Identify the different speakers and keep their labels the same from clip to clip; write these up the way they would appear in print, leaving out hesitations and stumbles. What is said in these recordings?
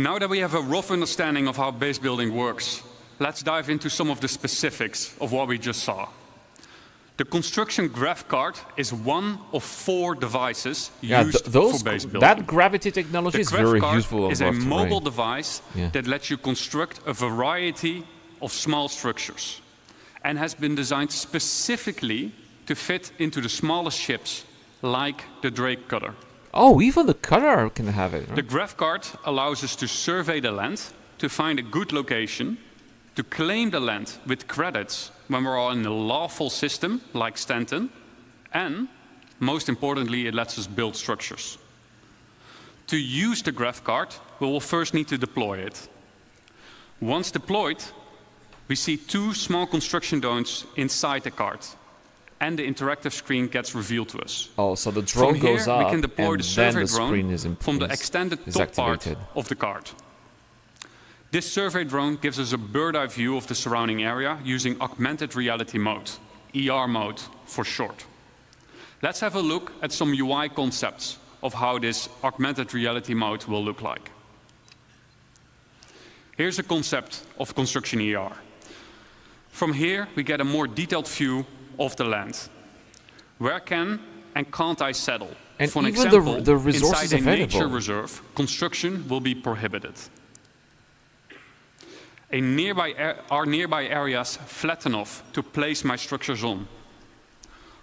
Speaker 1: Now that we have a rough understanding of how base building works, let's dive into some of the specifics of what we just saw. The construction graph card is one of 4 devices used for base building.
Speaker 2: That gravity technology is very useful.
Speaker 1: The graph card is a mobile device that lets you construct a variety of small structures and has been designed specifically to fit into the smallest ships, like the Drake cutter.
Speaker 2: Oh, even the cutter can have it. Right?
Speaker 1: The graph card allows us to survey the land, to find a good location, to claim the land with credits when we're all in a lawful system, like Stanton, and, most importantly, it lets us build structures. To use the graph card, we will first need to deploy it. Once deployed, we see 2 small construction zones inside the card, and the interactive screen gets revealed to us.
Speaker 2: Oh, so the drone goes up,
Speaker 1: we can deploy the survey drone
Speaker 2: from
Speaker 1: the extended top part of the card. This survey drone gives us a bird's-eye view of the surrounding area using augmented reality mode, ER mode for short. Let's have a look at some UI concepts of how this augmented reality mode will look like. Here's a concept of construction ER. From here, we get a more detailed view of the land. Where can and can't I settle?
Speaker 2: And
Speaker 1: For
Speaker 2: even
Speaker 1: example,
Speaker 2: the resources
Speaker 1: inside a
Speaker 2: available.
Speaker 1: nature reserve, construction will be prohibited. Are nearby areas flat enough to place my structures on?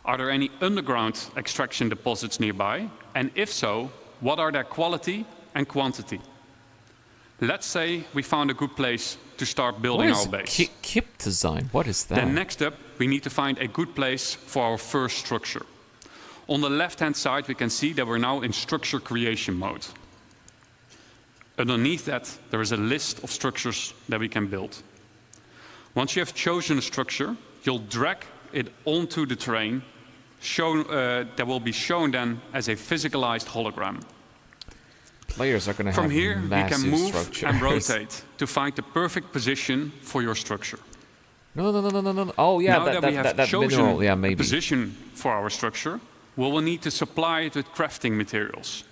Speaker 1: Are there any underground extraction deposits nearby? And if so, what are their quality and quantity? Let's say we found a good place to start building our base.
Speaker 2: Kip design, what is that?
Speaker 1: Then next up, we need to find a good place for our first structure. On the left-hand side, we can see that we're now in structure creation mode. Underneath that, there is a list of structures that we can build. Once you have chosen a structure, you'll drag it onto the terrain that will be shown then as a physicalized hologram.
Speaker 2: Players are going to have
Speaker 1: From here, we can move
Speaker 2: structures.
Speaker 1: and rotate to find the perfect position for your structure.
Speaker 2: No. Oh, yeah,
Speaker 1: now that we have chosen
Speaker 2: mineral, yeah, maybe.
Speaker 1: a position for our structure, we will need to supply it with crafting materials.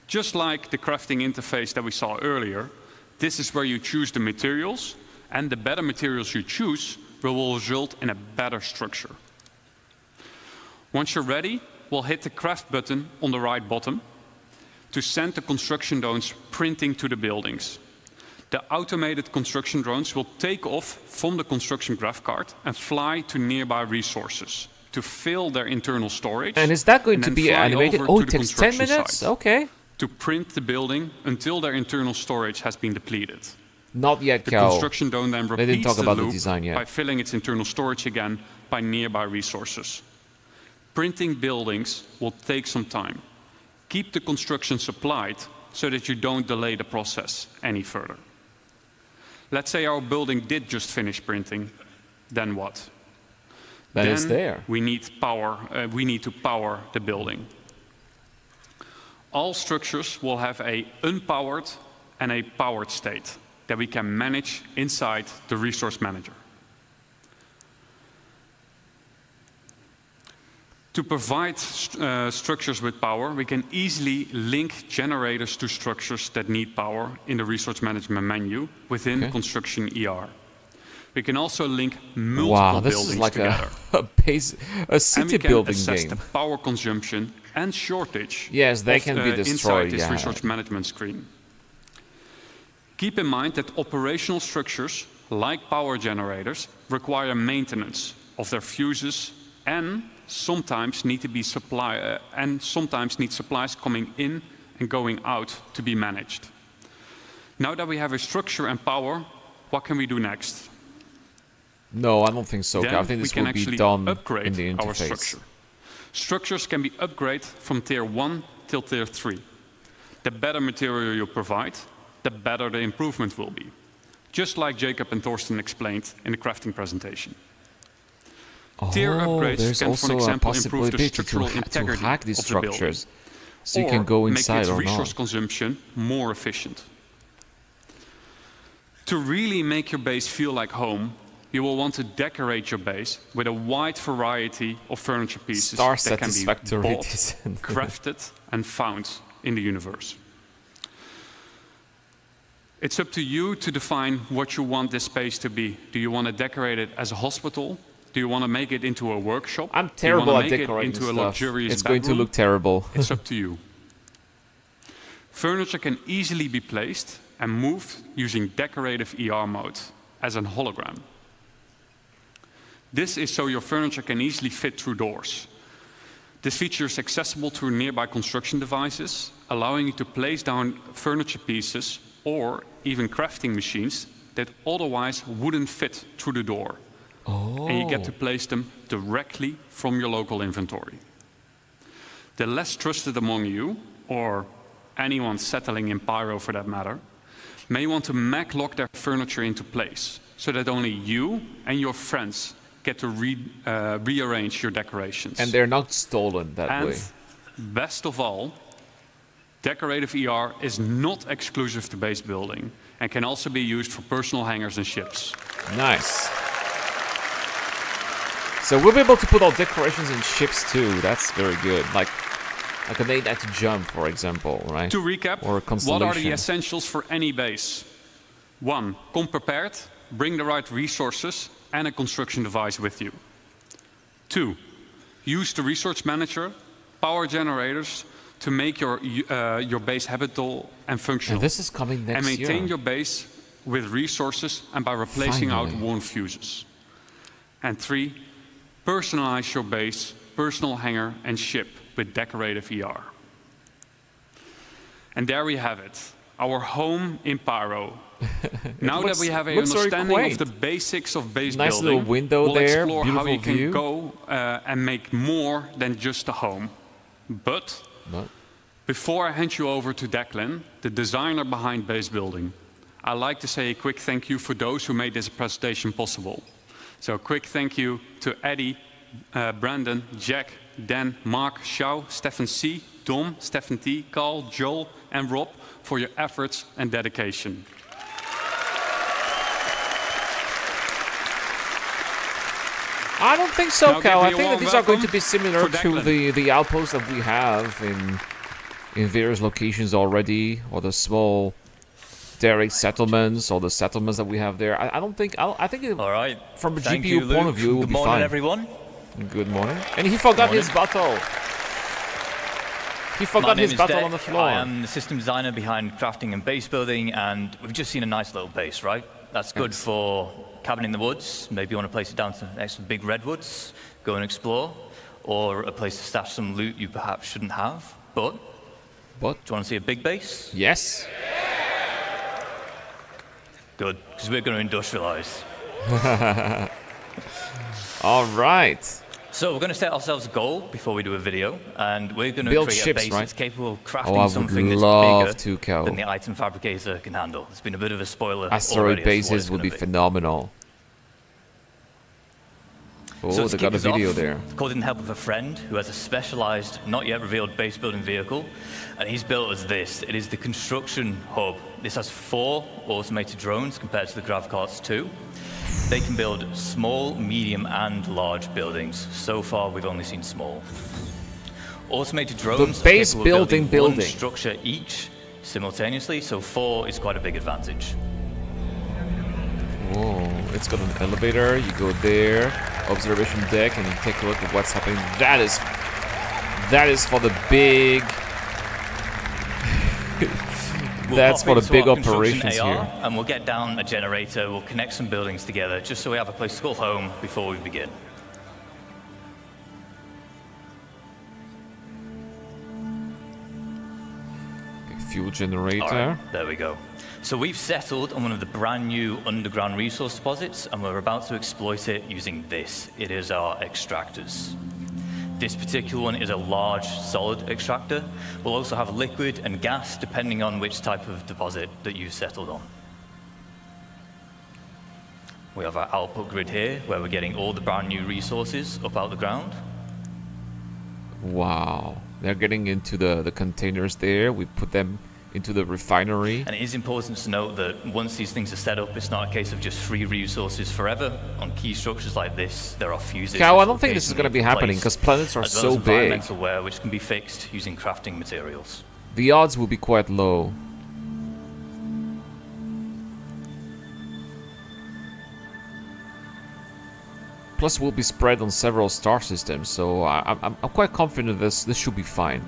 Speaker 1: Just like the crafting interface that we saw earlier, this is where you choose the materials, and the better materials you choose will result in a better structure. Once you're ready, we'll hit the craft button on the right bottom to send the construction drones printing to the buildings. The automated construction drones will take off from the construction graph card and fly to nearby resources to fill their internal storage.
Speaker 2: And is that going to be animated? Oh, it takes 10 minutes? Okay.
Speaker 1: To print the building until their internal storage has been depleted.
Speaker 2: Not yet,
Speaker 1: The construction drone then repeats the loop
Speaker 2: by
Speaker 1: filling its internal storage again by nearby resources. Printing buildings will take some time. Keep the construction supplied so that you don't delay the process any further. Let's say our building did just finish printing, then what?
Speaker 2: Then it's there.
Speaker 1: We need power. We need to power the building. All structures will have an unpowered and a powered state that we can manage inside the resource manager. To provide structures with power, we can easily link generators to structures that need power in the resource management menu within Construction ER. We can also link multiple buildings together.
Speaker 2: a city building
Speaker 1: game. And we can assess the power consumption and shortage.
Speaker 2: Yes, they can be destroyed.
Speaker 1: Inside this resource management screen. Keep in mind that operational structures, like power generators, require maintenance of their fuses and sometimes need supplies coming in and going out to be managed. Now that we have a structure and power, what can we do next?
Speaker 2: No, I don't think so.
Speaker 1: Then
Speaker 2: I think this
Speaker 1: we can
Speaker 2: will be
Speaker 1: actually
Speaker 2: done
Speaker 1: upgrade
Speaker 2: in the interface.
Speaker 1: our structure. Structures can be upgraded from tier 1 till tier 3. The better material you provide, the better the improvement will be. Just like Jacob and Thorsten explained in the crafting presentation. Tier upgrades can, for example, improve the structural integrity
Speaker 2: to hack these
Speaker 1: of the building,
Speaker 2: structures, so you can go inside
Speaker 1: make its
Speaker 2: or
Speaker 1: resource
Speaker 2: not.
Speaker 1: consumption more efficient. To really make your base feel like home, you will want to decorate your base with a wide variety of furniture pieces that can be bought, crafted, and found in the universe. It's up to you to define what you want this space to be. Do you want to decorate it as a hospital? Do you want to make it into a workshop?
Speaker 2: I'm terrible at
Speaker 1: it
Speaker 2: decorating
Speaker 1: into
Speaker 2: stuff.
Speaker 1: A luxurious
Speaker 2: it's
Speaker 1: bedroom?
Speaker 2: going to look terrible.
Speaker 1: It's up to you. Furniture can easily be placed and moved using decorative ER mode as an hologram. This is so your furniture can easily fit through doors. This feature is accessible through nearby construction devices, allowing you to place down furniture pieces or even crafting machines that otherwise wouldn't fit through the door.
Speaker 2: Oh.
Speaker 1: And you get to place them directly from your local inventory. The less trusted among you, or anyone settling in Pyro for that matter, may want to mag-lock their furniture into place so that only you and your friends get to rearrange your decorations.
Speaker 2: And they're not stolen that way.
Speaker 1: Best of all, decorative ER is not exclusive to base building and can also be used for personal hangars and ships.
Speaker 2: Nice. So we'll be able to put all decorations in ships too. That's very good. Like an 8 to jump, for example, right?
Speaker 1: To recap,
Speaker 2: or a constellation.
Speaker 1: What are the essentials for any base? 1. Come prepared. Bring the right resources and a construction device with you. 2. Use the resource manager, power generators, to make your base habitable and functional.
Speaker 2: And this is coming next year.
Speaker 1: And maintain your base with resources and by replacing out worn fuses. And 3. Personalize your base, personal hangar and ship with decorative ER. And there we have it, our home in Pyro. Now that we have an understanding of the basics of base
Speaker 2: nice
Speaker 1: building,
Speaker 2: little window
Speaker 1: we'll
Speaker 2: there,
Speaker 1: explore how you
Speaker 2: view.
Speaker 1: can go and make more than just a home. But before I hand you over to Declan, the designer behind base building, I'd like to say a quick thank you for those who made this presentation possible. So a quick thank you to Eddie, Brandon, Jack, Dan, Mark, Xiao, Stefan C, Dom, Stefan T, Carl, Joel, and Rob for your efforts and dedication.
Speaker 2: I don't think so, Cal. I think that these are going to be similar to the outposts that we have in various locations already, or the small direct settlements, or the settlements that we have there. I don't think. I think. All right. From a GPU point of view, it will be fine. Good morning, everyone. Good morning. And he forgot his bottle. He forgot his bottle on the floor.
Speaker 3: I am the system designer behind crafting and base building, and we've just seen a nice little base, right? That's good for cabin in the woods. Maybe you want to place it down next to big redwoods, go and explore, or a place to stash some loot you perhaps shouldn't have. But do you want to see a big base?
Speaker 2: Yes.
Speaker 3: Good, because we're going to industrialize.
Speaker 2: All right.
Speaker 3: So we're going to set ourselves a goal before we do a video, and we're going to create a base that's capable of crafting something that's bigger than the item fabricator can handle. It's been a bit of a spoiler.
Speaker 2: Asteroid bases would be phenomenal. Oh, they got a video there.
Speaker 3: Called in the help of a friend who has a specialized, not yet revealed base building vehicle, and he's built us this. It is the construction hub. This has 4 automated drones compared to the Gravcart's 2. They can build small, medium, and large buildings. So far, we've only seen small. Automated drones
Speaker 2: the base
Speaker 3: are
Speaker 2: building
Speaker 3: one structure each simultaneously, so 4 is quite a big advantage.
Speaker 2: Whoa, it's got an elevator. You go there, observation deck, and you take a look at what's happening. That is for the big. That's for the big operations
Speaker 3: AR,
Speaker 2: here.
Speaker 3: And we'll get down a generator, we'll connect some buildings together, just so we have a place to call home before we begin.
Speaker 2: Okay, fuel generator.
Speaker 3: All right, there we go. So we've settled on one of the brand new underground resource deposits, and we're about to exploit it using this. It is our extractors. This particular one is a large, solid extractor. We'll also have liquid and gas, depending on which type of deposit that you've settled on. We have our output grid here, where we're getting all the brand new resources up out the ground.
Speaker 2: Wow. They're getting into the containers there. We put them into the refinery.
Speaker 3: And it is important to note that once these things are set up, it's not a case of just free resources forever. On key structures like this, there are fuses.
Speaker 2: Cal, I don't think this is going to be happening because planets are so big.
Speaker 3: Environmental wear, which can be fixed using crafting materials.
Speaker 2: The odds will be quite low. Plus, we'll be spread on several star systems, so I'm quite confident this should be fine.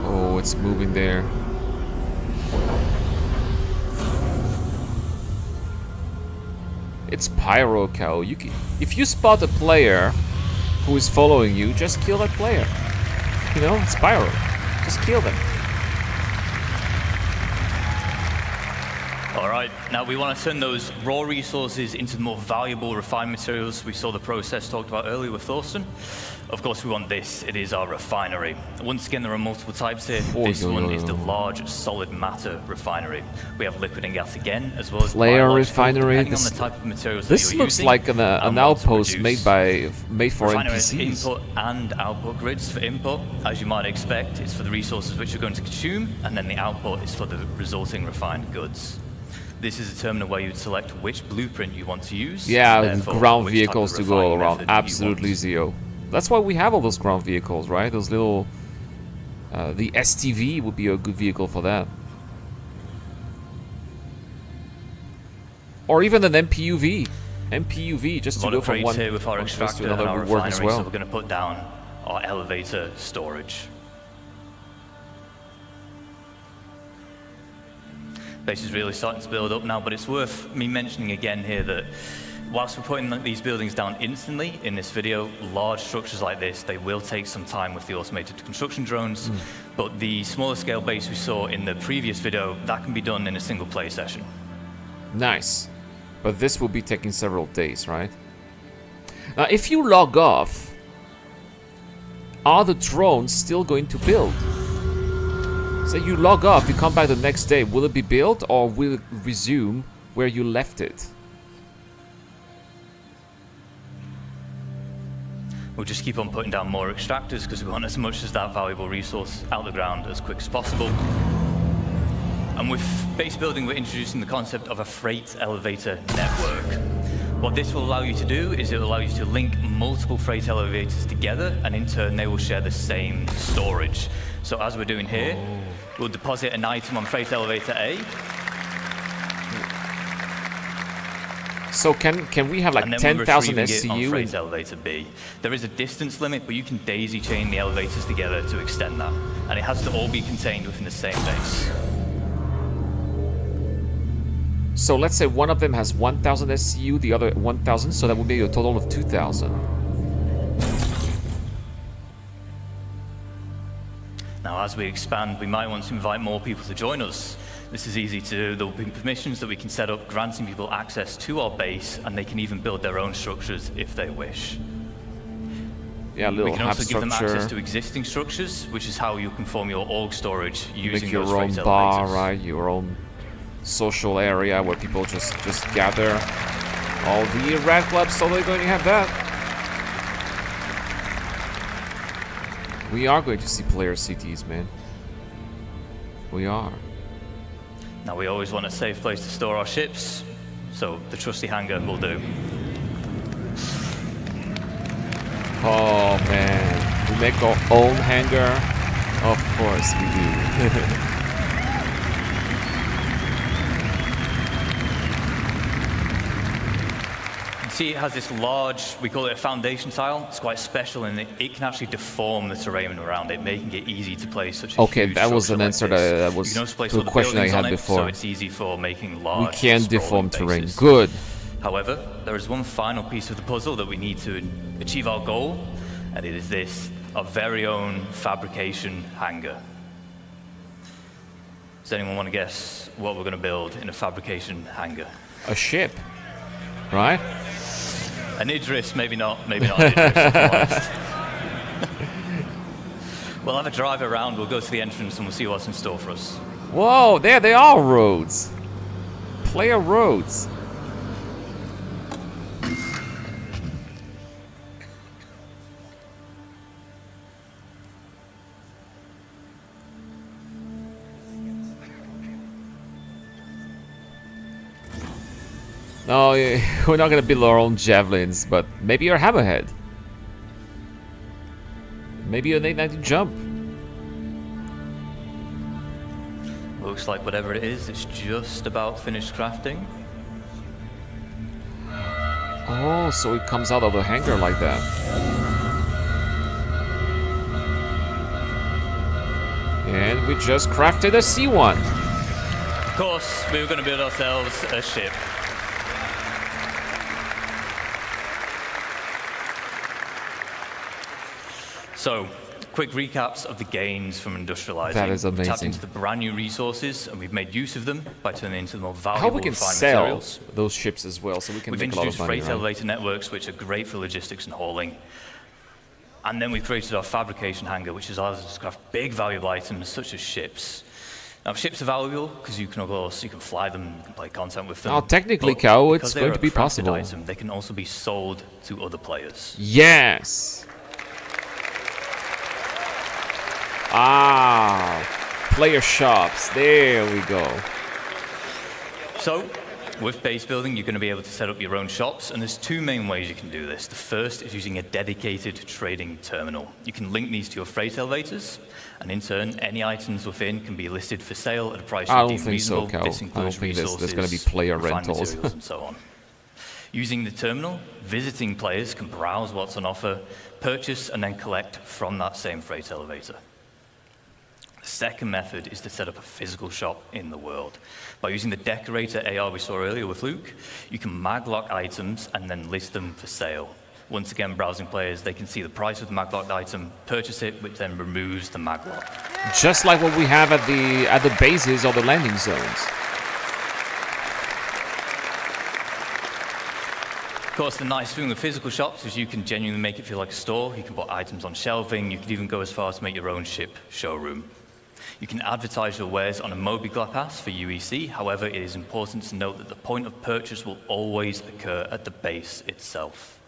Speaker 2: Oh, it's moving there. It's Pyro Cow. If you spot a player who is following you, just kill that player. You know, it's Pyro. Just kill them.
Speaker 3: Alright, now we want to turn those raw resources into the more valuable refined materials we saw the process talked about earlier with Thorsten. Of course we want this, it is our refinery. Once again there are multiple types here. This one is the large solid matter refinery. We have liquid and gas again, as well as
Speaker 2: player refinery.
Speaker 3: Depending on the type of materials
Speaker 2: this looks like an outpost made for NPCs.
Speaker 3: Input and output grids. For input, as you might expect, it's for the resources which you're going to consume, and then the output is for the resulting refined goods. This is a terminal where you'd select which blueprint you want to use.
Speaker 2: Yeah, ground vehicles to go around. Absolutely, Zio. That's why we have all those ground vehicles, right? Those little... the STV would be a good vehicle for that. Or even an MPUV. MPUV, just to go from one
Speaker 3: here with our extractor
Speaker 2: to another would work as well.
Speaker 3: So we're going to put down our elevator storage. Base is really starting to build up now, but it's worth me mentioning again here that whilst we're putting these buildings down instantly in this video, large structures like this, they will take some time with the automated construction drones, but the smaller scale base we saw in the previous video, that can be done in a single play session.
Speaker 2: Nice. But this will be taking several days, right? Now, if you log off, are the drones still going to build? Say you log off, you come back the next day, will it be built or will it resume where you left it?
Speaker 3: We'll just keep on putting down more extractors because we want as much as that valuable resource out the ground as quick as possible. And with base building, we're introducing the concept of a freight elevator network. What this will allow you to do is it will allow you to link multiple freight elevators together, and in turn they will share the same storage. So as we're doing here, we'll deposit an item on freight elevator A.
Speaker 2: So can we have like 10,000 SCU
Speaker 3: on freight elevator B? There is a distance limit, but you can daisy chain the elevators together to extend that. And it has to all be contained within the same base.
Speaker 2: So let's say one of them has 1,000 SCU, the other 1,000, so that would be a total of 2,000.
Speaker 3: Now, as we expand, we might want to invite more people to join us. This is easy to do. There will be permissions that we can set up, granting people access to our base, and they can even build their own structures if they wish.
Speaker 2: Yeah, a little
Speaker 3: we can also
Speaker 2: structure.
Speaker 3: give them access to existing structures, which is how you can form your org storage using
Speaker 2: Make your own bar, right? Your own social area where people just gather. All the red clubs totally going to have that. We are going to see player cities, man. We are.
Speaker 3: Now we always want a safe place to store our ships, so the trusty hangar will do.
Speaker 2: Oh man, we make our own hangar? Of course we do.
Speaker 3: See, it has this large, we call it a foundation tile. It's quite special in that it can actually deform the terrain around it, making it easy to place such a huge
Speaker 2: that was an
Speaker 3: like
Speaker 2: answer
Speaker 3: this.
Speaker 2: that was
Speaker 3: to
Speaker 2: a question I had before.
Speaker 3: So it's easy for making large,
Speaker 2: we can deform terrain.
Speaker 3: bases.
Speaker 2: Good.
Speaker 3: However, there is one final piece of the puzzle that we need to achieve our goal, and it is this, our very own fabrication hangar. Does anyone want to guess what we're going to build in a fabrication hangar?
Speaker 2: A ship, right?
Speaker 3: An Idris, maybe not an Idris, if I'm honest. We'll have a drive around, we'll go to the entrance and we'll see what's in store for us.
Speaker 2: Whoa, there they are, roads. Player roads. No, we're not gonna build our own javelins, but maybe your hammerhead. Maybe an 890 jump.
Speaker 3: We'll looks like whatever it is, it's just about finished crafting.
Speaker 2: Oh, so it comes out of the hanger like that. And we just crafted a C1.
Speaker 3: Of course, we were going to build ourselves a ship. So, quick recaps of the gains from industrializing.
Speaker 2: That is amazing.
Speaker 3: We've tapped into the brand new resources, and we've made use of them by turning into the more valuable
Speaker 2: How we can
Speaker 3: refined
Speaker 2: sell
Speaker 3: materials.
Speaker 2: those ships as well, so we can
Speaker 3: We've
Speaker 2: make a lot of
Speaker 3: introduced
Speaker 2: money,
Speaker 3: freight
Speaker 2: right?
Speaker 3: elevator networks, which are great for logistics and hauling. And then we've created our fabrication hangar, which allows us to craft big valuable items such as ships. Now, ships are valuable because you can, of course, you can fly them, you can play content with them.
Speaker 2: Now, technically,
Speaker 3: But
Speaker 2: Cow,
Speaker 3: because
Speaker 2: it's
Speaker 3: they
Speaker 2: going
Speaker 3: are
Speaker 2: to be
Speaker 3: a crafted
Speaker 2: possible.
Speaker 3: Item, they can also be sold to other players.
Speaker 2: Yes! Ah, player shops. There we go.
Speaker 3: So, with base building, you're going to be able to set up your own shops, and there's two main ways you can do this. The first is using a dedicated trading terminal. You can link these to your freight elevators, and in turn, any items within can be listed for sale at a price
Speaker 2: I
Speaker 3: you
Speaker 2: don't
Speaker 3: deem
Speaker 2: think so,
Speaker 3: reasonable.
Speaker 2: Cal.
Speaker 3: This
Speaker 2: I don't
Speaker 3: includes
Speaker 2: think there's
Speaker 3: resources,
Speaker 2: going to be player
Speaker 3: refined
Speaker 2: rentals.
Speaker 3: materials, and so on. Using the terminal, visiting players can browse what's on offer, purchase, and then collect from that same freight elevator. The second method is to set up a physical shop in the world. By using the decorator AR we saw earlier with Luke, you can maglock items and then list them for sale. Once again, browsing players, they can see the price of the maglocked item, purchase it, which then removes the maglock.
Speaker 2: Just like what we have at the bases or the landing zones.
Speaker 3: Of course, the nice thing with physical shops is you can genuinely make it feel like a store. You can put items on shelving. You can even go as far as to make your own ship showroom. You can advertise your wares on a Mobigla pass for UEC. However, it is important to note that the point of purchase will always occur at the base itself.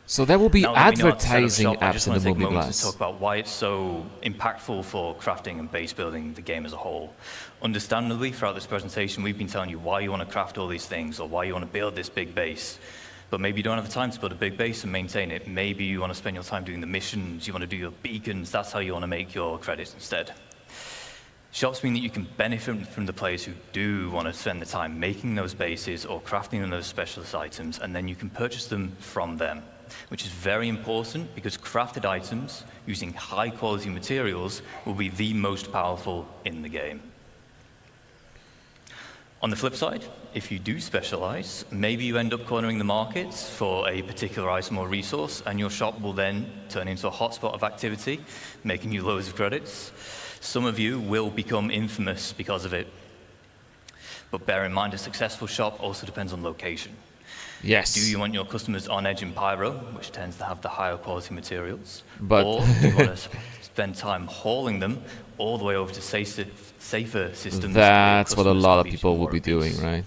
Speaker 2: So there will be
Speaker 3: Now that we know how to set up
Speaker 2: advertising
Speaker 3: shop, I
Speaker 2: apps
Speaker 3: just
Speaker 2: in
Speaker 3: want
Speaker 2: the
Speaker 3: to take a moment
Speaker 2: Mobiglas.
Speaker 3: to talk about why it's so impactful for crafting and base building the game as a whole. Understandably, throughout this presentation, we've been telling you why you want to craft all these things or why you want to build this big base. But maybe you don't have the time to build a big base and maintain it. Maybe you want to spend your time doing the missions, you want to do your beacons. That's how you want to make your credits instead. Shops mean that you can benefit from the players who do want to spend the time making those bases or crafting those specialist items, and then you can purchase them from them, which is very important because crafted items using high-quality materials will be the most powerful in the game. On the flip side, if you do specialize, maybe you end up cornering the markets for a particular item or resource, and your shop will then turn into a hotspot of activity, making you loads of credits. Some of you will become infamous because of it. But bear in mind, a successful shop also depends on location.
Speaker 2: Yes.
Speaker 3: Do you want your customers on edge in Pyro, which tends to have the higher quality materials?
Speaker 2: But
Speaker 3: or do you want to spend time hauling them all the way over to safer systems?
Speaker 2: That's what a lot of
Speaker 3: where
Speaker 2: people will be
Speaker 3: customers
Speaker 2: doing, right?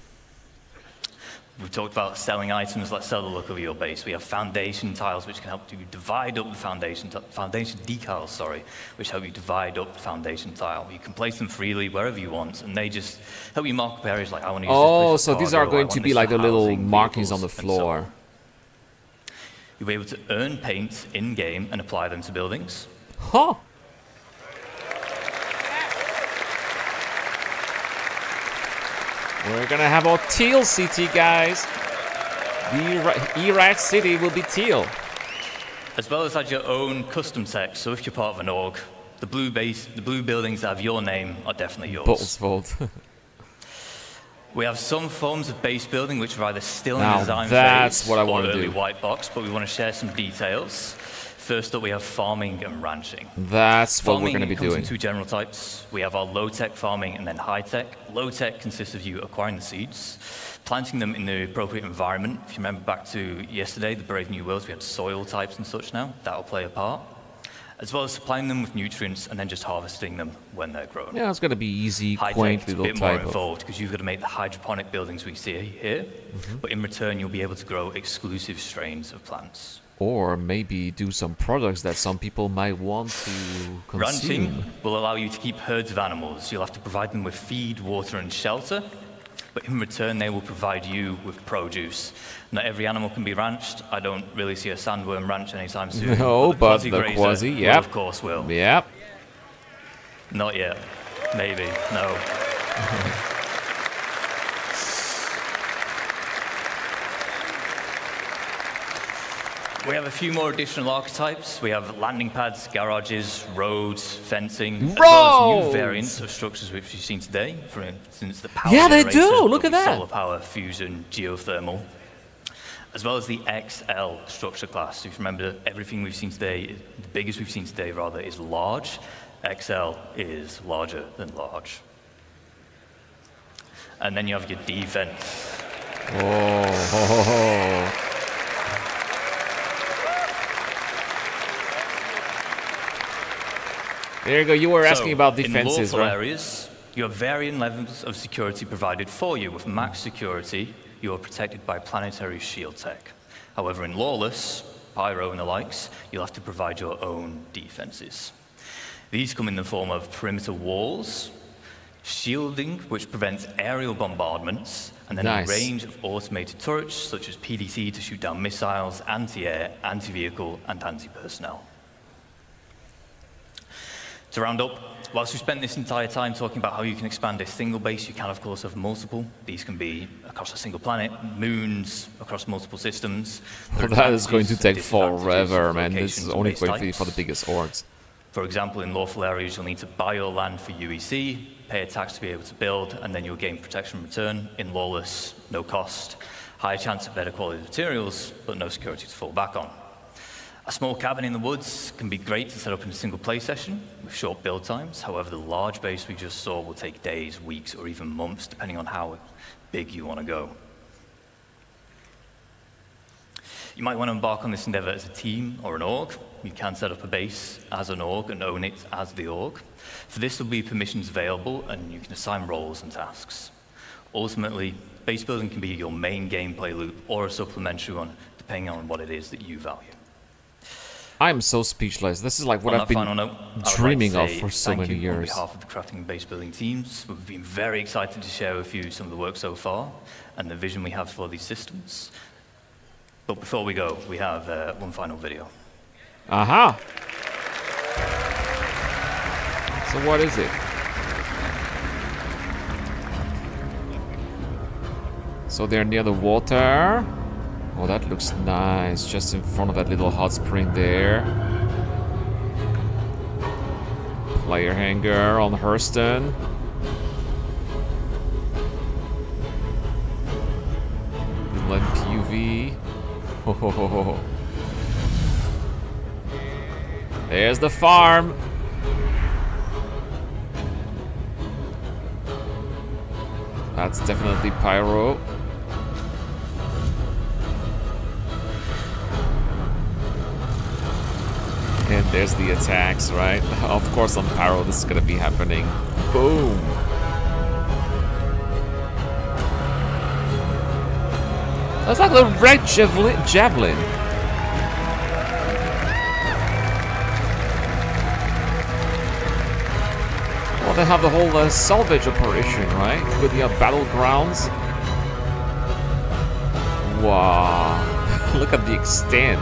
Speaker 3: We've talked about selling items. Let's sell the look of your base. We have foundation tiles, which can help you divide up the foundation decals, sorry, which help you divide up the foundation tile. You can place them freely wherever you want, and they just help you mark up areas like I want to use this place for
Speaker 2: Oh, so these
Speaker 3: cargo,
Speaker 2: are going
Speaker 3: I
Speaker 2: to
Speaker 3: want
Speaker 2: be
Speaker 3: this
Speaker 2: like
Speaker 3: for
Speaker 2: the little
Speaker 3: housing,
Speaker 2: markings on the
Speaker 3: vehicles, and so
Speaker 2: floor.
Speaker 3: on. You'll be able to earn paint in-game and apply them to buildings.
Speaker 2: Huh. We're gonna have our teal city, guys. The Iraq city will be teal.
Speaker 3: As well as add your own custom tech. So if you're part of an org, the blue buildings that have your name are definitely yours.
Speaker 2: Boltzvold.
Speaker 3: We have some forms of base building which are either still in
Speaker 2: Now
Speaker 3: the design
Speaker 2: that's
Speaker 3: phase
Speaker 2: what I
Speaker 3: or
Speaker 2: wanna
Speaker 3: early
Speaker 2: do.
Speaker 3: white box, but we want to share some details. First up, we have farming and ranching.
Speaker 2: That's what we're
Speaker 3: Farming
Speaker 2: going to be
Speaker 3: comes
Speaker 2: doing.
Speaker 3: in two general types. We have our low-tech farming and then high-tech. Low-tech consists of you acquiring the seeds, planting them in the appropriate environment. If you remember back to yesterday, the Brave New Worlds, we had soil types and such now. That'll play a part. As well as supplying them with nutrients and then just harvesting them when they're grown.
Speaker 2: Yeah, it's going to be easy,
Speaker 3: High-tech
Speaker 2: quaint
Speaker 3: is a
Speaker 2: little
Speaker 3: bit more
Speaker 2: type of...
Speaker 3: involved because you've got to make the hydroponic buildings we see here, but in return you'll be able to grow exclusive strains of plants.
Speaker 2: Or maybe do some products that some people might want to consume.
Speaker 3: Ranching will allow you to keep herds of animals. You'll have to provide them with feed, water, and shelter, but in return they will provide you with produce. Not every animal can be ranched. I don't really see a sandworm ranch anytime soon.
Speaker 2: No, but the
Speaker 3: Quasi-grazer
Speaker 2: Quasi,
Speaker 3: will,
Speaker 2: yep.
Speaker 3: of course will.
Speaker 2: Yep.
Speaker 3: Not yet. Maybe. No. We have a few more additional archetypes. We have landing pads, garages, roads, fencing, as well as new variants of structures which you've seen today. For instance, the power
Speaker 2: they
Speaker 3: generator,
Speaker 2: do. Look at that.
Speaker 3: Solar power, fusion, geothermal, as well as the XL structure class. If you remember, everything we've seen today, the biggest we've seen today, rather, is large. XL is larger than large. And then you have your defense.
Speaker 2: Oh. There you go. You were asking about defenses,
Speaker 3: in lawful
Speaker 2: right?
Speaker 3: areas, you have varying levels of security provided for you. With max security, you are protected by planetary shield tech. However, in lawless, pyro and the likes, you'll have to provide your own defenses. These come in the form of perimeter walls, shielding, which prevents aerial bombardments, and then a range of automated turrets, such as PDC to shoot down missiles, anti-air, anti-vehicle, and anti-personnel. To round up, whilst we spent this entire time talking about how you can expand a single base, you can, of course, have multiple. These can be across a single planet, moons, across multiple systems.
Speaker 2: Well, that is going to take forever, man. This is only going for the biggest orgs.
Speaker 3: For example, in lawful areas, you'll need to buy your land for UEC, pay a tax to be able to build, and then you'll gain protection in return. In lawless, no cost, high chance of better quality materials, but no security to fall back on. A small cabin in the woods can be great to set up in a single play session with short build times. However, the large base we just saw will take days, weeks, or even months, depending on how big you want to go. You might want to embark on this endeavor as a team or an org. You can set up a base as an org and own it as the org. For this, there will be permissions available, and you can assign roles and tasks. Ultimately, base building can be your main gameplay loop or a supplementary one, depending on what it is that you value.
Speaker 2: I'm so speechless. This is like what I've been dreaming of for so many years.
Speaker 3: On behalf of the crafting and base building teams, we've been very excited to share with you some of the work so far and the vision we have for these systems. But before we go, we have one final video.
Speaker 2: Aha! So what is it? So they're near the water. Oh, that looks nice, just in front of that little hot spring there. Player hangar on Hurston. Little MPUV. Ho ho ho ho. There's the farm. That's definitely pyro. And there's the attacks, right? Of course on pyro this is gonna be happening. Boom! That's like a little red javelin. Well, they have the whole salvage operation, right? With the battlegrounds. Wow! Look at the extent.